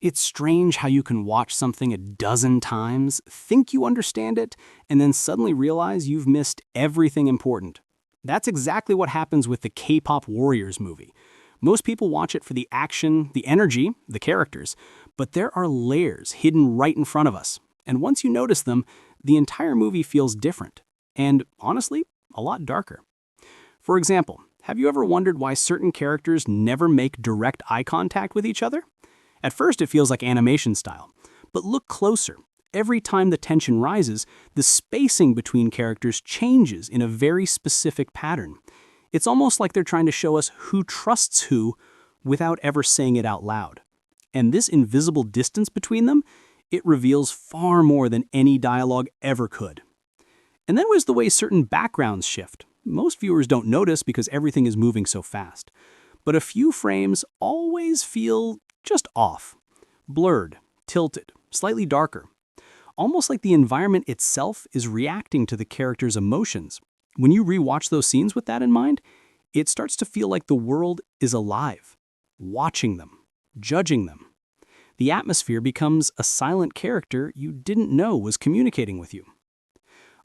It's strange how you can watch something a dozen times, think you understand it, and then suddenly realize you've missed everything important. That's exactly what happens with the Kpop Warriors movie. Most people watch it for the action, the energy, the characters, but there are layers hidden right in front of us. And once you notice them, the entire movie feels different. And honestly, a lot darker. For example, have you ever wondered why certain characters never make direct eye contact with each other? At first, it feels like animation style. But look closer. Every time the tension rises, the spacing between characters changes in a very specific pattern. It's almost like they're trying to show us who trusts who without ever saying it out loud. And this invisible distance between them, it reveals far more than any dialogue ever could. And then there's the way certain backgrounds shift. Most viewers don't notice because everything is moving so fast. But a few frames always feel just off. Blurred, tilted, slightly darker. Almost like the environment itself is reacting to the character's emotions. When you rewatch those scenes with that in mind, it starts to feel like the world is alive, watching them, judging them. The atmosphere becomes a silent character you didn't know was communicating with you.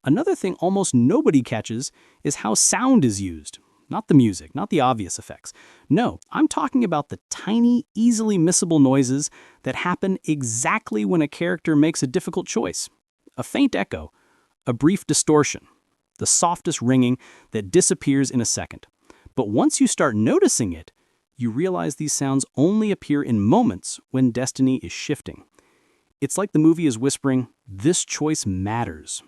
Another thing almost nobody catches is how sound is used. Not the music, not the obvious effects. No, I'm talking about the tiny, easily missable noises that happen exactly when a character makes a difficult choice. A faint echo, a brief distortion, the softest ringing that disappears in a second. But once you start noticing it, you realize these sounds only appear in moments when destiny is shifting. It's like the movie is whispering, "This choice matters."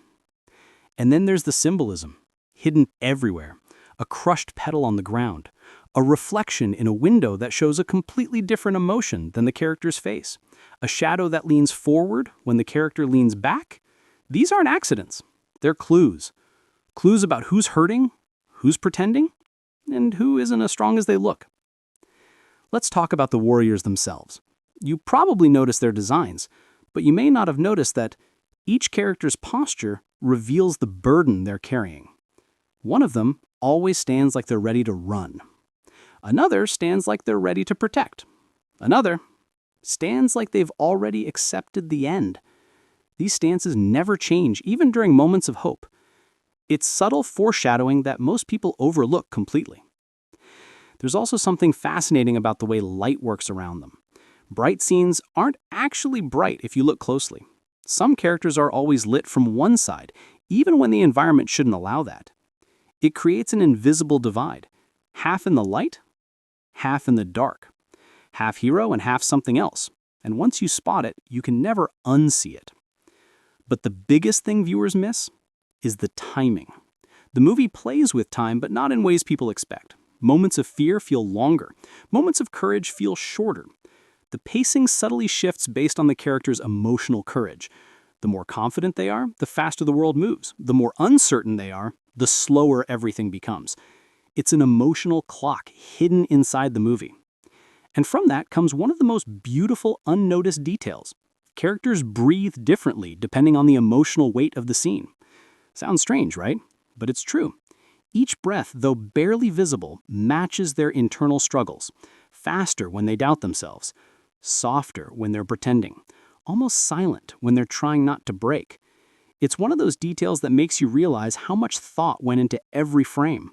And then there's the symbolism, hidden everywhere. A crushed petal on the ground, a reflection in a window that shows a completely different emotion than the character's face, a shadow that leans forward when the character leans back. These aren't accidents. They're clues. Clues about who's hurting, who's pretending, and who isn't as strong as they look. Let's talk about the warriors themselves. You probably noticed their designs, but you may not have noticed that each character's posture reveals the burden they're carrying. One of them always stands like they're ready to run. Another stands like they're ready to protect. Another stands like they've already accepted the end. These stances never change, even during moments of hope. It's subtle foreshadowing that most people overlook completely. There's also something fascinating about the way light works around them. Bright scenes aren't actually bright if you look closely. Some characters are always lit from one side, even when the environment shouldn't allow that. It creates an invisible divide, half in the light, half in the dark, half hero and half something else. And once you spot it, you can never unsee it. But the biggest thing viewers miss is the timing. The movie plays with time, but not in ways people expect. Moments of fear feel longer. Moments of courage feel shorter. The pacing subtly shifts based on the character's emotional courage. The more confident they are, the faster the world moves. The more uncertain they are, the slower everything becomes. It's an emotional clock hidden inside the movie. And from that comes one of the most beautiful unnoticed details. Characters breathe differently depending on the emotional weight of the scene. Sounds strange, right? But it's true. Each breath, though barely visible, matches their internal struggles. Faster when they doubt themselves. Softer when they're pretending. Almost silent when they're trying not to break. It's one of those details that makes you realize how much thought went into every frame.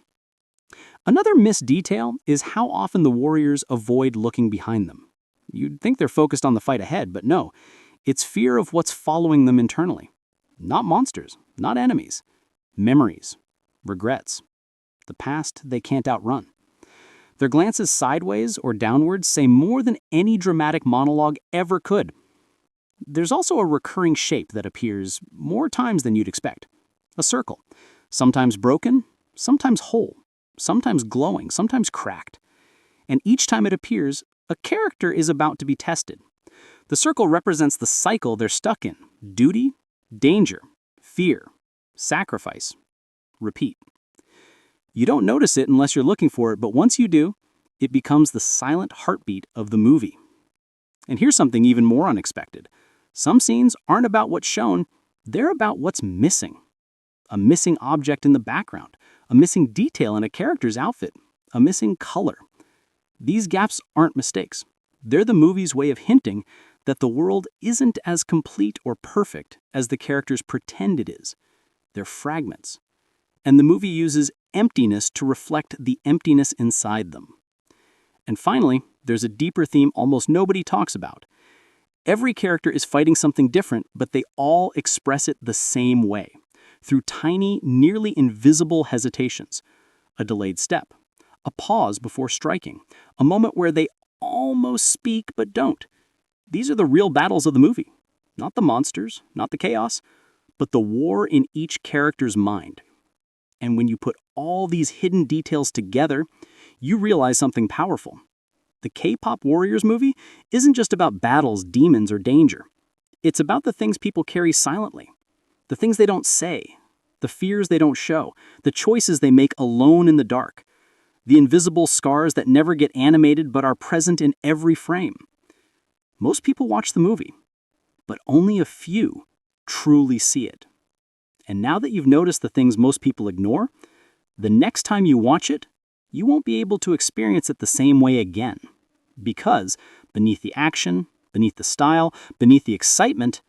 Another missed detail is how often the warriors avoid looking behind them. You'd think they're focused on the fight ahead, but no. It's fear of what's following them internally. Not monsters, not enemies. Memories, regrets. The past they can't outrun. Their glances sideways or downwards say more than any dramatic monologue ever could. There's also a recurring shape that appears more times than you'd expect. A circle, sometimes broken, sometimes whole, sometimes glowing, sometimes cracked. And each time it appears, a character is about to be tested. The circle represents the cycle they're stuck in: duty, danger, fear, sacrifice, repeat. You don't notice it unless you're looking for it, but once you do, it becomes the silent heartbeat of the movie. And here's something even more unexpected. Some scenes aren't about what's shown, they're about what's missing. A missing object in the background, a missing detail in a character's outfit, a missing color. These gaps aren't mistakes. They're the movie's way of hinting that the world isn't as complete or perfect as the characters pretend it is. They're fragments. And the movie uses emptiness to reflect the emptiness inside them. And finally, there's a deeper theme almost nobody talks about. Every character is fighting something different, but they all express it the same way, through tiny, nearly invisible hesitations. A delayed step, a pause before striking, a moment where they almost speak but don't. These are the real battles of the movie. Not the monsters, not the chaos, but the war in each character's mind. And when you put all these hidden details together, you realize something powerful. The Kpop Warriors movie isn't just about battles, demons, or danger. It's about the things people carry silently, the things they don't say, the fears they don't show, the choices they make alone in the dark, the invisible scars that never get animated but are present in every frame. Most people watch the movie, but only a few truly see it. And now that you've noticed the things most people ignore, the next time you watch it, you won't be able to experience it the same way again. Because beneath the action, beneath the style, beneath the excitement,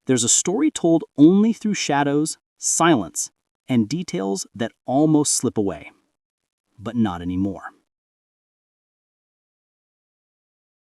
there's a story told only through shadows, silence, and details that almost slip away. But not anymore.